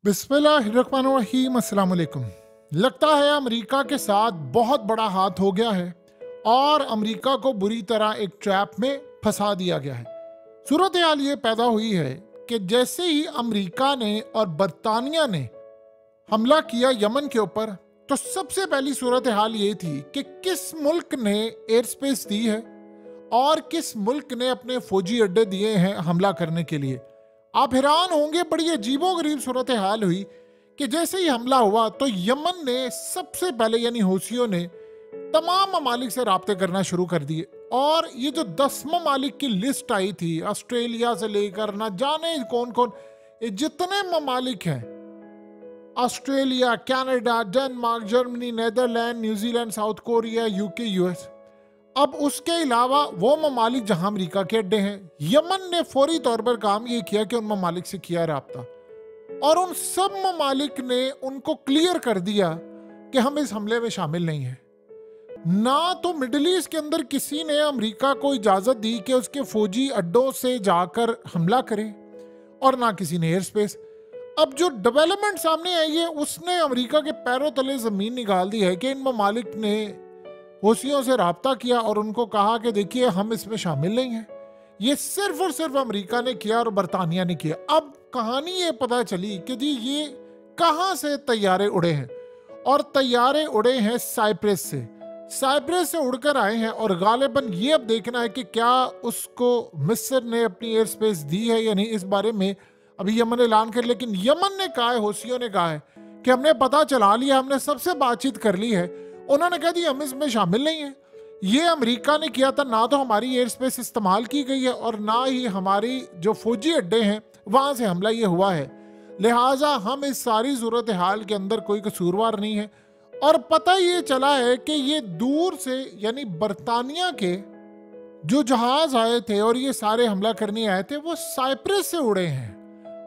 बिस्मिल्लाहिर्रहमानिर्रहीम। अस्सलाम वालेकुम। लगता है अमेरिका के साथ बहुत बड़ा हाथ हो गया है और अमेरिका को बुरी तरह एक ट्रैप में फंसा दिया गया है। सूरत हाल ये पैदा हुई है कि जैसे ही अमेरिका ने और बरतानिया ने हमला किया यमन के ऊपर, तो सबसे पहली सूरत हाल ये थी कि किस मुल्क ने एयर स्पेस दी है और किस मुल्क ने अपने फौजी अड्डे दिए हैं हमला करने के लिए। आप हैरान होंगे, बड़ी अजीबोगरीब सूरत हाल हुई कि जैसे ही हमला हुआ तो यमन ने सबसे पहले यानी हौसियों ने तमाम ममालिक से राब्ते करना शुरू कर दिए। और ये जो 10 ममालिक की लिस्ट आई थी, ऑस्ट्रेलिया से लेकर ना जाने कौन कौन, ये जितने ममालिक हैं, Australia, Canada, Denmark, Germany, Netherland, New Zealand, south Korea, UK, US, अब उसके अलावा वो ममालिक जहां अमेरिका के अड्डे हैं, यमन ने फौरी तौर पर काम ये किया कि उन ममालिक से किया राब्ता और उन सब ममालिक ने उनको क्लियर कर दिया कि हम इस हमले में शामिल नहीं हैं। ना तो मिडिल ईस्ट के अंदर किसी ने अमेरिका को इजाजत दी कि उसके फौजी अड्डों से जाकर हमला करे और ना किसी ने एयर स्पेस। अब जो डेवलपमेंट सामने आई है उसने अमेरिका के पैरों तले जमीन निकाल दी है कि इन ममालिक ने हौसियों से राब्ता किया और उनको कहा कि देखिए हम इसमें शामिल नहीं हैं। ये सिर्फ और सिर्फ अमेरिका ने किया और बरतानिया ने किया। अब कहानी ये पता चली कि जी ये कहां से तैयारे उड़े हैं, और तैयारे उड़े हैं साइप्रस से उड़कर आए हैं। और गालिबन ये अब देखना है कि क्या उसको मिस्र ने अपनी एयर स्पेस दी है या नहीं, इस बारे में अभी यमन ने ऐलान कर। लेकिन यमन ने कहा है, हौसियों ने कहा है कि हमने पता चला लिया, हमने सबसे बातचीत कर ली है। उन्होंने कहा दी हम इसमें शामिल नहीं है। ये अमेरिका ने किया था, ना तो हमारी एयर स्पेस इस्तेमाल की गई है और ना ही हमारी जो फौजी अड्डे हैं वहां से हमला ये हुआ है। लिहाजा हम इस सारी सूरत हाल के अंदर कोई कसूरवार नहीं है। और पता ये चला है कि ये दूर से यानी बरतानिया के जो जहाज आए थे और ये सारे हमला करने आए थे, वो साइप्रस से उड़े हैं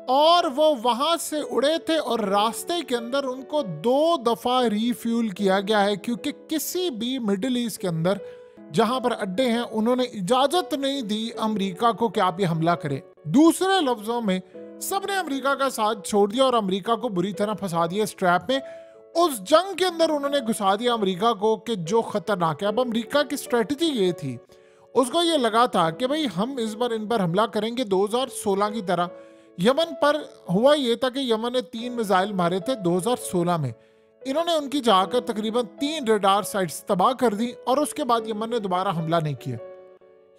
और वो वहां से उड़े थे और रास्ते के अंदर उनको 2 दफा रिफ्यूल किया गया है, क्योंकि किसी भी मिडिल ईस्ट के अंदर जहां पर अड्डे हैं उन्होंने इजाजत नहीं दी अमेरिका को कि आप ये हमला करें। दूसरे लफ्जों में सबने अमेरिका का साथ छोड़ दिया और अमेरिका को बुरी तरह फंसा दिया इस ट्रैप में। उस जंग के अंदर उन्होंने घुसा दिया अमेरिका को कि जो खतरनाक है। अब अमेरिका की स्ट्रेटजी ये थी, उसको ये लगा था कि भाई हम इस बार इन पर हमला करेंगे 2016 की तरह। यमन पर हुआ ये था कि यमन ने 3 मिसाइल मारे थे 2016 में। इन्होंने उनकी जाकर तकरीबन 3 रडार साइट्स तबाह कर दी और उसके बाद यमन ने दोबारा हमला नहीं किया।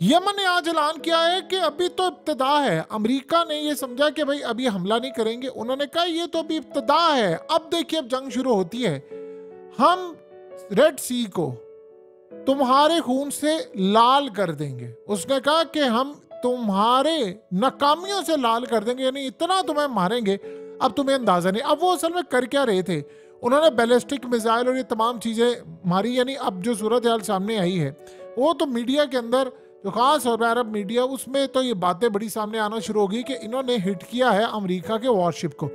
यमन ने आज ऐलान किया है कि अभी तो इब्तिदा है। अमेरिका ने ये समझा कि भाई अभी हमला नहीं करेंगे। उन्होंने कहा ये तो अभी इब्तिदा है, अब देखिए अब जंग शुरू होती है, हम रेड सी को तुम्हारे खून से लाल कर देंगे। उसने कहा कि हम तुम्हारे नाकामियों से लाल कर देंगे, यानी इतना तुम्हें मारेंगे अब तुम्हें अंदाजा नहीं। अब वो असल में कर क्या रहे थे, उन्होंने बैलिस्टिक मिसाइल और ये तमाम चीजें मारी। यानी अब जो सूरत हाल सामने आई है वो तो मीडिया के अंदर, जो खास और अरब मीडिया, उसमें तो ये बातें बड़ी सामने आना शुरू हो गई कि इन्होंने हिट किया है अमेरिका के वॉरशिप को।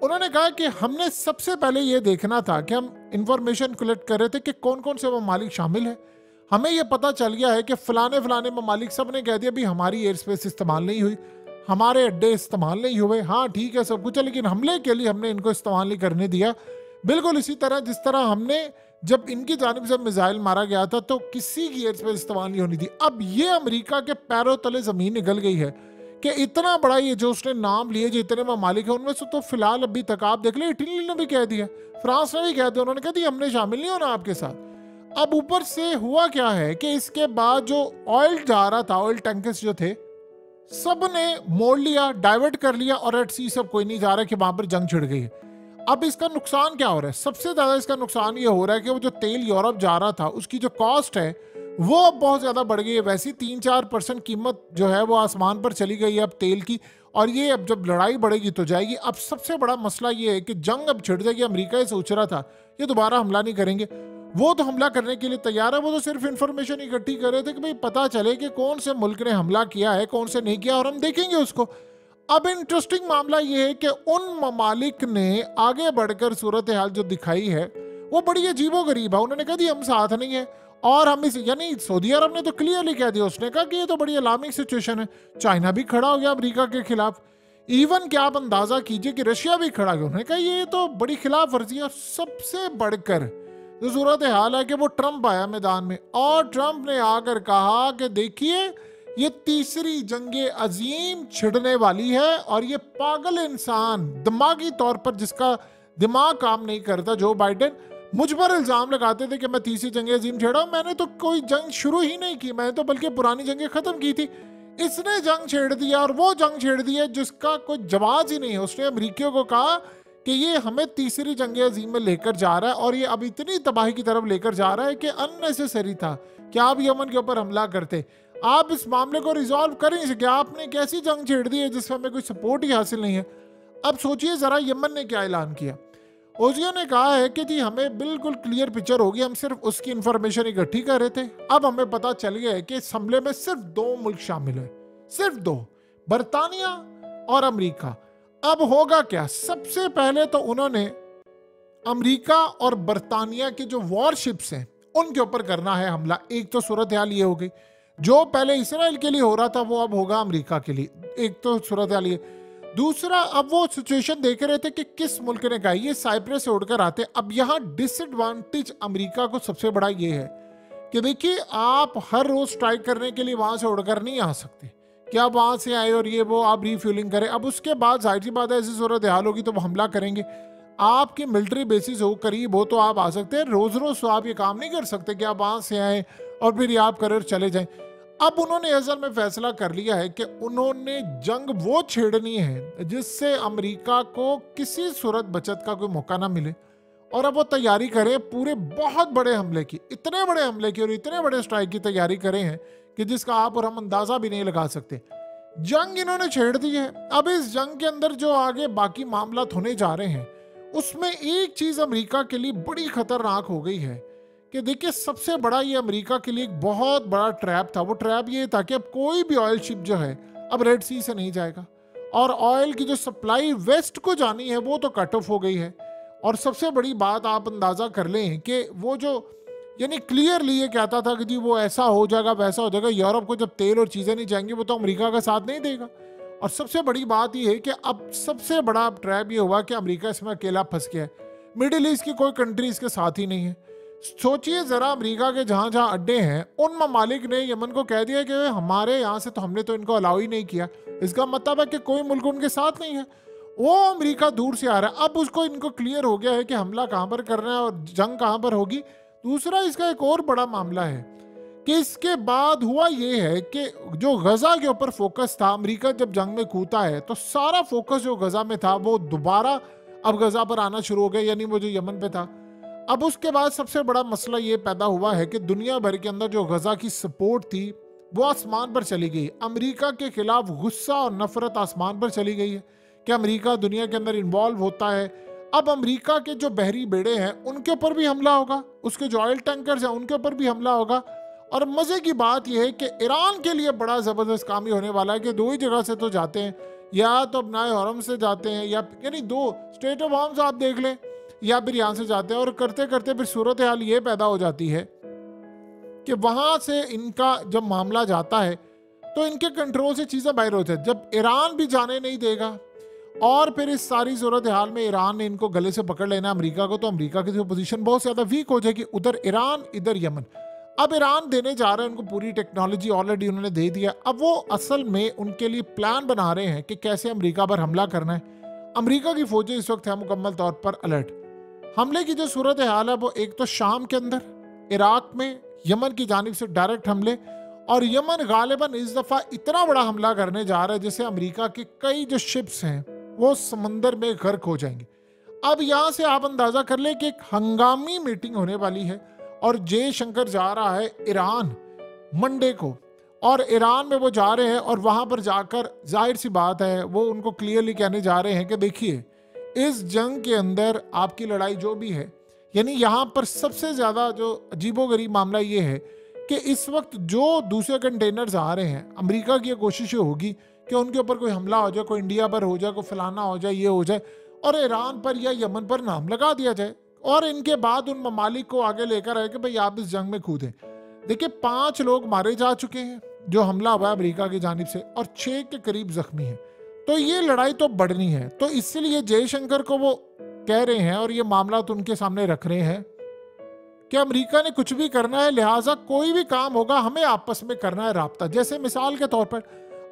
उन्होंने कहा कि हमने सबसे पहले ये देखना था कि हम इंफॉर्मेशन कलेक्ट कर रहे थे कि कौन कौन से ममालिक शामिल है। हमें यह पता चल गया है कि फलाने फलाने ममालिक सब ने कह दिया भी हमारी एयर स्पेस इस्तेमाल नहीं हुई, हमारे अड्डे इस्तेमाल नहीं हुए। हाँ ठीक है सब कुछ है, लेकिन हमले के लिए हमने इनको इस्तेमाल नहीं करने दिया। बिल्कुल इसी तरह जिस तरह हमने जब इनकी जानिब से मिसाइल मारा गया था तो किसी की एयर स्पेस इस्तेमाल नहीं होनी थी। अब ये अमेरिका के पैरों तले जमीन निकल गई है कि इतना बड़ा ये जो उसने नाम लिए जो इतने ममालिक है उनमें से तो फिलहाल अभी तक आप देख ले, इटली ने भी कह दिया, फ्रांस ने भी कह दिया, उन्होंने कह दिया हमने शामिल नहीं होना आपके साथ। अब ऊपर से हुआ क्या है कि इसके बाद जो ऑयल जा रहा था, ऑयल टैंकर्स जो थे सब ने मोड़ लिया, डाइवर्ट कर लिया और रेड सी सब कोई नहीं जा रहा कि वहां पर जंग छिड़ गई है। अब इसका नुकसान क्या हो रहा है, सबसे ज्यादा इसका नुकसान ये हो रहा है कि वो जो तेल यूरोप जा रहा था उसकी जो कॉस्ट है वो अब बहुत ज्यादा बढ़ गई है। वैसे 3-4% कीमत जो है वो आसमान पर चली गई है अब तेल की, और ये अब जब लड़ाई बढ़ेगी तो जाएगी। अब सबसे बड़ा मसला ये है कि जंग अब छिड़ जाएगी। अमेरिका ये सोच रहा था ये दोबारा हमला नहीं करेंगे, वो तो हमला करने के लिए तैयार है। वो तो सिर्फ इंफॉर्मेशन इकट्ठी कर रहे थे कि भाई पता चले कि कौन से मुल्क ने हमला किया है, कौन से नहीं किया, और हम देखेंगे उसको। अब इंटरेस्टिंग मामला ये है कि उन ममालिक ने आगे बढ़कर सूरत हाल जो दिखाई है वो बड़ी अजीबोगरीब है। उन्होंने कहा दी हम साथ नहीं है और हम इस, यानी सऊदी अरब ने तो क्लियरली कह दिया, उसने कहा कि ये तो बड़ी अलार्मिंग सिचुएशन है। चाइना भी खड़ा हो गया अमेरिका के खिलाफ। इवन क्या आप अंदाजा कीजिए कि रशिया भी खड़ा गया, उन्होंने कहा ये तो बड़ी खिलाफ वर्जी है। और सबसे बढ़कर जो सूरत हाल है कि वो ट्रंप आया मैदान में और ट्रंप ने आकर कहा कि देखिए ये तीसरी जंगे अजीम छिड़ने वाली है और ये पागल इंसान दिमागी तौर पर जिसका दिमाग काम नहीं करता, जो बाइडेन मुझ पर इल्जाम लगाते थे कि मैं तीसरी जंग अजीम छेड़ा हूं। मैंने तो कोई जंग शुरू ही नहीं की, मैंने तो बल्कि पुरानी जंगें खत्म की थी। इसने जंग छेड़ दिया और वो जंग छेड़ दी है जिसका कोई जवाब ही नहीं है। उसने अमरीकियों को कहा कि ये हमें तीसरी जंग अजीम में लेकर जा रहा है और ये अब इतनी तबाही की तरफ लेकर जा रहा है कि अननेसेसरी था कि आप यमन के ऊपर हमला करते। आप इस मामले को रिजॉल्व कर नहीं सके, आपने कैसी जंग छेड़ दी है जिसमें हमें कोई सपोर्ट ही हासिल नहीं है। अब सोचिए जरा यमन ने क्या ऐलान किया। ओजियो ने कहा है कि जी हमें बिल्कुल क्लियर पिक्चर होगी, हम सिर्फ उसकी इंफॉर्मेशन इकट्ठी कर रहे थे। अब हमें पता चल गया है कि इस हमले में सिर्फ 2 मुल्क शामिल है, सिर्फ 2, बर्तानिया और अमेरिका। अब होगा क्या, सबसे पहले तो उन्होंने अमेरिका और बर्तानिया के जो वॉरशिप्स हैं उनके ऊपर करना है हमला। एक तो सूरत हाल ये हो गई, जो पहले इसराइल के लिए हो रहा था वो अब होगा अमेरिका के लिए। एक तो सूरत हाल ये। दूसरा, अब वो सिचुएशन देख रहे थे कि किस मुल्क ने कहा ये साइप्रस से उड़कर आते। अब यहाँ डिसएडवांटेज अमेरिका को सबसे बड़ा ये है कि देखिए आप हर रोज स्ट्राइक करने के लिए वहां से उड़कर नहीं आ सकते कि आप वहां से आए और ये वो आप रिफ्यूलिंग करें। अब उसके बाद जाहिर सी बात है ऐसी सूरत हाल होगी तो वो हमला करेंगे। आपकी मिलिट्री बेसिस हो करीब हो तो आप आ सकते हैं, रोज रोज तो आप ये काम नहीं कर सकते कि आप वहां से आए और फिर आप कर चले जाएं। अब उन्होंने असल में फैसला कर लिया है कि उन्होंने जंग वो छेड़नी है जिससे अमेरिका को किसी सूरत बचत का कोई मौका ना मिले। और अब वो तैयारी करें पूरे बहुत बड़े हमले की, इतने बड़े हमले की और इतने बड़े स्ट्राइक की तैयारी करें हैं कि जिसका आप और हम अंदाजा भी नहीं लगा सकते। जंग इन्होंने छेड़ दी है। अब इस जंग के अंदर जो आगे बाकी मामला होने जा रहे हैं उसमें एक चीज अमेरिका के लिए बड़ी खतरनाक हो गई है कि देखिए सबसे बड़ा ये अमेरिका के लिए एक बहुत बड़ा ट्रैप था। वो ट्रैप ये था कि अब कोई भी ऑयल शिप जो है अब रेड सी से नहीं जाएगा और ऑयल की जो सप्लाई वेस्ट को जानी है वो तो कट ऑफ हो गई है। और सबसे बड़ी बात आप अंदाजा कर लें कि वो जो यानी क्लियरली ये कहता था कि जी वो ऐसा हो जाएगा वैसा हो जाएगा, यूरोप को जब तेल और चीज़ें नहीं जाएंगी वो तो अमेरिका का साथ नहीं देगा। और सबसे बड़ी बात ये है कि अब सबसे बड़ा ट्रैप ये हुआ कि अमेरिका इसमें अकेला फंस गया है। मिडिल ईस्ट की कोई कंट्री इसके साथ ही नहीं है। सोचिए जरा अमेरिका के जहाँ जहाँ अड्डे हैं उन ममालिक ने यमन को कह दिया कि हमारे यहाँ से तो हमने तो इनको अलाउ ही नहीं किया। इसका मतलब है कि कोई मुल्क उनके साथ नहीं है, वो अमेरिका दूर से आ रहा है। अब उसको इनको क्लियर हो गया है कि हमला कहाँ पर करना है और जंग कहाँ पर होगी। दूसरा इसका एक और बड़ा मामला है कि इसके बाद हुआ ये है कि जो गजा के ऊपर फोकस था, अमेरिका जब जंग में कूदा है तो सारा फोकस जो गजा में था वो दोबारा अब गजा पर आना शुरू हो गया, यानी वो जो यमन पे था। अब उसके बाद सबसे बड़ा मसला ये पैदा हुआ है कि दुनिया भर के अंदर जो गजा की सपोर्ट थी वो आसमान पर चली गई। अमेरिका के खिलाफ गुस्सा और नफरत आसमान पर चली गई है कि अमेरिका दुनिया के अंदर इन्वॉल्व होता है। अब अमेरिका के जो बहरी बेड़े हैं उनके ऊपर भी हमला होगा, उसके जो ऑयल टैंकर्स हैं उनके ऊपर भी हमला होगा। और मजे की बात यह है कि ईरान के लिए बड़ा जबरदस्त काम ही होने वाला है कि 2 ही जगह से तो जाते हैं, या तो अपनाए हरम से जाते हैं या यानी 2 स्टेट ऑफ आर्म्स आप देख लें, या फिर यहाँ से जाते हैं। और करते करते फिर सूरत हाल ये पैदा हो जाती है कि वहां से इनका जब मामला जाता है तो इनके कंट्रोल से चीजें बाहर होती है। जब ईरान भी जाने नहीं देगा और फिर इस सारी सूरत हाल में ईरान ने इनको गले से पकड़ लेना अमेरिका को, तो अमेरिका की पोजीशन बहुत ज्यादा वीक हो जाएगी। उधर ईरान इधर यमन। अब ईरान देने जा रहे हैं उनको पूरी टेक्नोलॉजी, ऑलरेडी उन्होंने दे दिया। अब वो असल में उनके लिए प्लान बना रहे हैं कि कैसे अमेरिका पर हमला करना है। अमेरिका की फौजें इस वक्त है मुकम्मल तौर पर अलर्ट। हमले की जो सूरत हाल है वो एक तो शाम के अंदर, इराक में यमन की जानिब से डायरेक्ट हमले, और यमन गालिबन इस दफा इतना बड़ा हमला करने जा रहा है जिससे अमेरिका के कई जो शिप्स हैं वो समंदर में गर्क हो जाएंगे। अब यहां से आप अंदाजा कर ले कि एक हंगामी मीटिंग होने वाली है और जयशंकर जा रहा है ईरान मंडे को, और ईरान में वो जा रहे हैं और वहां पर जाकर जाहिर सी बात है वो उनको क्लियरली कहने जा रहे हैं कि देखिए इस जंग के अंदर आपकी लड़ाई जो भी है, यानी यहाँ पर सबसे ज्यादा जो अजीबोगरीब मामला ये है कि इस वक्त जो दूसरे कंटेनर्स आ रहे हैं, अमेरिका की कोशिश होगी कि उनके ऊपर कोई हमला हो जाए, कोई इंडिया पर हो जाए, कोई फलाना हो जाए, ये हो जाए, और ईरान पर या यमन पर नाम लगा दिया जाए और इनके बाद उन ममालिक को आगे लेकर आए कि भाई आप इस जंग में कूदें। देखिए 5 लोग मारे जा चुके हैं जो हमला हुआ है अमेरिका की जानिब से, और 6 के करीब जख्मी हैं। तो ये लड़ाई तो बढ़नी है। तो इसलिए जयशंकर को वो कह रहे हैं और ये मामला तो उनके सामने रख रहे हैं कि अमेरिका ने कुछ भी करना है, लिहाजा कोई भी काम होगा हमें आपस में करना है राब्ता। जैसे मिसाल के तौर पर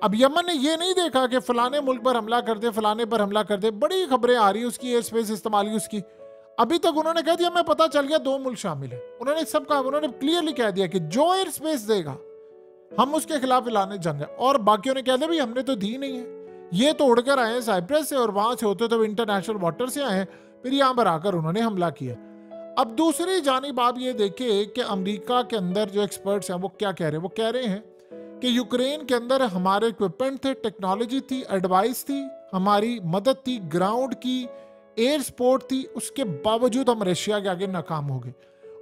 अब यमन ने ये नहीं देखा कि फलाने मुल्क पर हमला कर दे, फलाने पर हमला कर दे, बड़ी खबरें आ रही है उसकी, एयर स्पेस इस्तेमाल की उसकी। अभी तक उन्होंने कह दिया, हमें पता चल गया 2 मुल्क शामिल है। उन्होंने सब कहा, उन्होंने क्लियरली कह दिया कि जो एयर स्पेस देगा हम उसके खिलाफ ऐलान जंग है। और बाकियों ने कह दिया भाई हमने तो दी नहीं है, ये तो उड़कर आए हैं साइप्रस से और वहां से होते तो इंटरनेशनल वाटर से आए हैं, फिर यहां पर आकर उन्होंने हमला किया। अब दूसरी जानिब आप ये देखिए कि अमेरिका के अंदर जो एक्सपर्ट्स हैं वो क्या कह रहे हैं। वो कह रहे हैं कि यूक्रेन के अंदर हमारे इक्विपमेंट थे, टेक्नोलॉजी थी, एडवाइस थी, हमारी मदद थी, ग्राउंड की एयर सपोर्ट थी, उसके बावजूद हम रशिया के आगे नाकाम हो गए।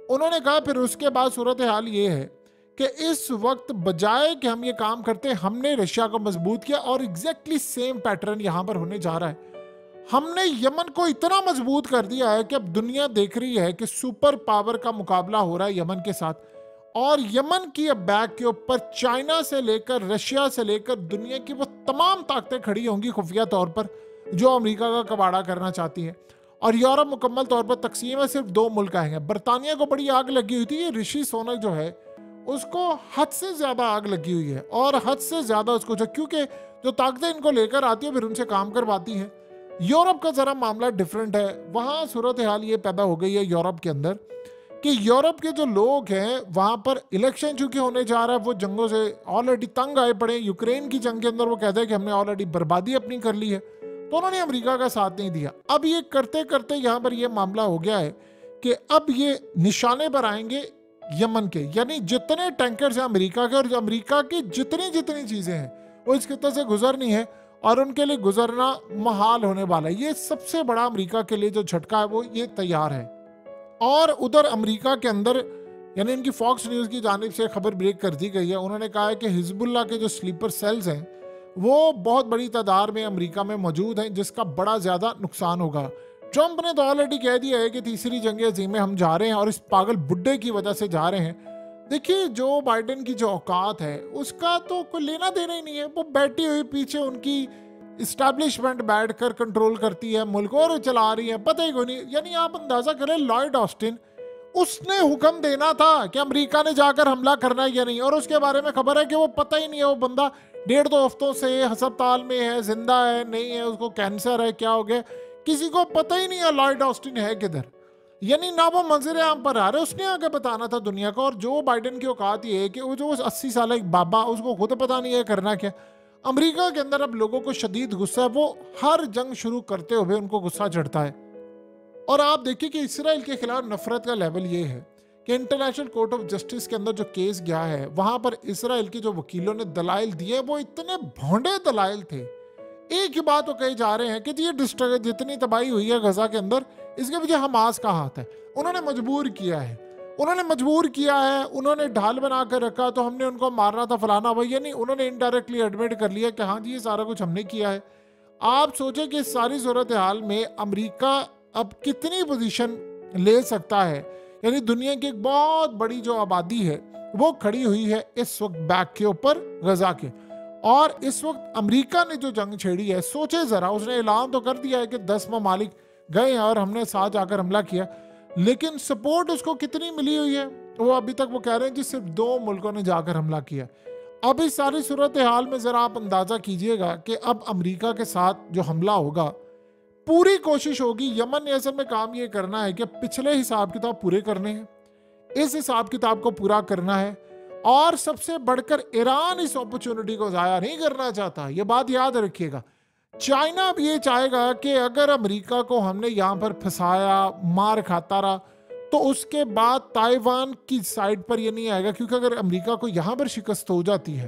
उन्होंने कहा फिर उसके बाद सूरत हाल ये है कि इस वक्त बजाय कि हम ये काम करते, हमने रशिया को मजबूत किया और एग्जैक्टली सेम पैटर्न यहां पर होने जा रहा है। हमने यमन को इतना मजबूत कर दिया है कि अब दुनिया देख रही है कि सुपर पावर का मुकाबला हो रहा है यमन के साथ, और यमन की अब बैक के ऊपर चाइना से लेकर रशिया से लेकर दुनिया की वो तमाम ताकतें खड़ी होंगी खुफिया तौर पर, जो अमेरिका का कबाड़ा करना चाहती हैं। और यूरोप मुकम्मल तौर पर तकसीम है, सिर्फ 2 मुल्क आएंगे। बरतानिया को बड़ी आग लगी हुई थी, ये ऋषि सुनक जो है उसको हद से ज्यादा आग लगी हुई है, और हद से ज्यादा उसको क्योंकि जो ताकतें इनको लेकर आती है फिर उनसे काम करवाती हैं। यूरोप का जरा मामला डिफरेंट है, वहां सूरत हाल ये पैदा हो गई है यूरोप के अंदर कि यूरोप के जो लोग हैं वहां पर इलेक्शन चूंकि होने जा रहा है, वो जंगों से ऑलरेडी तंग आए पड़े। यूक्रेन की जंग के अंदर वो कहते हैं कि हमने ऑलरेडी बर्बादी अपनी कर ली है, तो उन्होंने अमेरिका का साथ नहीं दिया। अब ये करते करते यहाँ पर ये मामला हो गया है कि अब ये निशाने पर आएंगे यमन के, यानी जितने टैंकर्स हैं अमेरिका के और अमेरिका की जितनी जितनी चीजें हैं वो इस खिते से गुजरनी है और उनके लिए गुजरना महाल होने वाला है। ये सबसे बड़ा अमेरिका के लिए जो झटका है वो ये तैयार है। और उधर अमेरिका के अंदर यानी इनकी फॉक्स न्यूज़ की जानिब से खबर ब्रेक कर दी गई है। उन्होंने कहा है कि हिजबुल्लाह के जो स्लीपर सेल्स हैं वो बहुत बड़ी तादाद में अमेरिका में मौजूद हैं, जिसका बड़ा ज़्यादा नुकसान होगा। ट्रंप ने तो ऑलरेडी कह दिया है कि तीसरी जंग अज़ीम में हम जा रहे हैं और इस पागल बुड्ढे की वजह से जा रहे हैं। देखिए जो बाइडेन की जो औकात है उसका तो कोई लेना देना ही नहीं है। वो बैठी हुई पीछे उनकी इस्टेब्लिशमेंट बैठकर कंट्रोल करती है मुल्क और चला रही है, पता ही कोई नहीं। यानी आप अंदाजा करें लॉयड ऑस्टिन उसने हुक्म देना था कि अमेरिका ने जाकर हमला करना है या नहीं, और उसके बारे में खबर है कि वो पता ही नहीं है। वो बंदा 1.5-2 हफ्तों से अस्पताल में है, जिंदा है नहीं है, उसको कैंसर है, क्या हो गया किसी को पता ही नहीं है लॉयड ऑस्टिन है किधर। यानी ना वो मंजर आम पर आ रहे, उसने आगे बताना था दुनिया को। और जो बाइडेन की औकात ये है कि वो जो 80 साल एक बाबा उसको खुद पता नहीं है करना क्या। अमेरिका के अंदर अब लोगों को शदीद गुस्सा है, वो हर जंग शुरू करते हुए उनको गुस्सा चढ़ता है। और आप देखिए कि इसराइल के खिलाफ नफरत का लेवल ये है कि इंटरनेशनल कोर्ट ऑफ जस्टिस के अंदर जो केस गया है वहां पर इसराइल के जो वकीलों ने दलाइल दिए वो इतने भोंडे दलाइल थे। एक ही बात वो कहे जा रहे हैं कि ये जितनी तबाही हुई है गजा के अंदर इसके पीछे हमास का हाथ है, उन्होंने मजबूर किया है, उन्होंने ढाल बना कर रखा तो हमने उनको मारना था फलाना भाई। यानी उन्होंने इनडायरेक्टली एडमिट कर लिया कि हाँ जी ये सारा कुछ हमने किया है। आप सोचे कि इस सारी सूरत हाल में अमेरिका अब कितनी पोजीशन ले सकता है। यानी दुनिया की एक बहुत बड़ी जो आबादी है वो खड़ी हुई है इस वक्त बैक के ऊपर गजा के, और इस वक्त अमेरिका ने जो जंग छेड़ी है सोचे जरा, उसने ऐलान तो कर दिया है कि 10 ममालिक गए हैं और हमने साथ जाकर हमला किया, लेकिन सपोर्ट उसको कितनी मिली हुई है वो अभी तक वो कह रहे हैं जी सिर्फ 2 मुल्कों ने जाकर हमला किया। अब इस सारी सूरत हाल में जरा आप अंदाजा कीजिएगा कि अब अमेरिका के साथ जो हमला होगा पूरी कोशिश होगी। यमन ने असल में काम ये करना है कि पिछले हिसाब किताब पूरे करने हैं, इस हिसाब किताब को पूरा करना है, और सबसे बढ़कर ईरान इस अपॉर्चुनिटी को जाया नहीं करना चाहता। ये बात याद रखिएगा। चाइना भी ये चाहेगा कि अगर अमेरिका को हमने यहाँ पर फंसाया, मार खाता रहा, तो उसके बाद ताइवान की साइड पर ये नहीं आएगा, क्योंकि अगर अमेरिका को यहाँ पर शिकस्त हो जाती है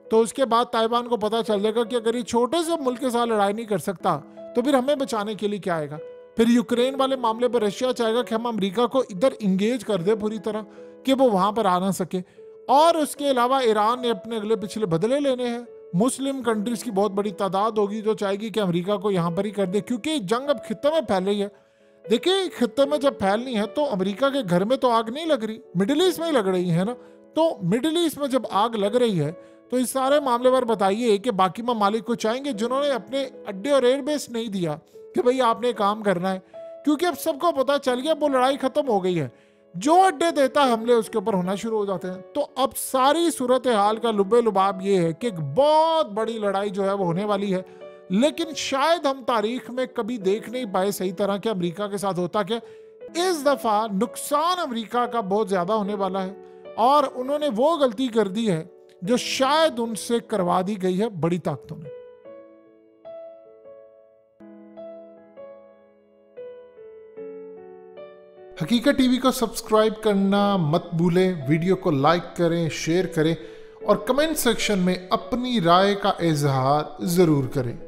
तो उसके बाद ताइवान को पता चल जाएगा कि अगर ये छोटे से मुल्क के साथ लड़ाई नहीं कर सकता तो फिर हमें बचाने के लिए क्या आएगा। फिर यूक्रेन वाले मामले पर रशिया चाहेगा कि हम अमेरिका को इधर इंगेज कर दे पूरी तरह कि वो वहां पर आ ना सके। और उसके अलावा ईरान ने अपने अगले पिछले बदले लेने हैं। मुस्लिम कंट्रीज की बहुत बड़ी तादाद होगी जो चाहेगी कि अमेरिका को यहाँ पर ही कर दे, क्योंकि जंग अब खित्ते में फैल रही है। देखिए खित्ते में जब फैलनी है तो अमेरिका के घर में तो आग नहीं लग रही, मिडिल ईस्ट में ही लग रही है ना। तो मिडिल ईस्ट में जब आग लग रही है तो इस सारे मामले पर बताइए कि बाकी ममालिक को चाहेंगे जिन्होंने अपने अड्डे और एयरबेस नहीं दिया कि भाई आपने काम करना है, क्योंकि अब सबको पता चल गया वो लड़ाई खत्म हो गई है। जो अड्डे देता है हमले उसके ऊपर होना शुरू हो जाते हैं। तो अब सारी सूरत हाल का लुबे लुबाब ये है कि एक बहुत बड़ी लड़ाई जो है वो होने वाली है, लेकिन शायद हम तारीख में कभी देख नहीं पाए सही तरह के अमेरिका के साथ होता क्या। इस दफा नुकसान अमेरिका का बहुत ज्यादा होने वाला है और उन्होंने वो गलती कर दी है जो शायद उनसे करवा दी गई है बड़ी ताकतों ने। हकीकत टीवी को सब्सक्राइब करना मत भूलें, वीडियो को लाइक करें, शेयर करें और कमेंट सेक्शन में अपनी राय का इजहार जरूर करें।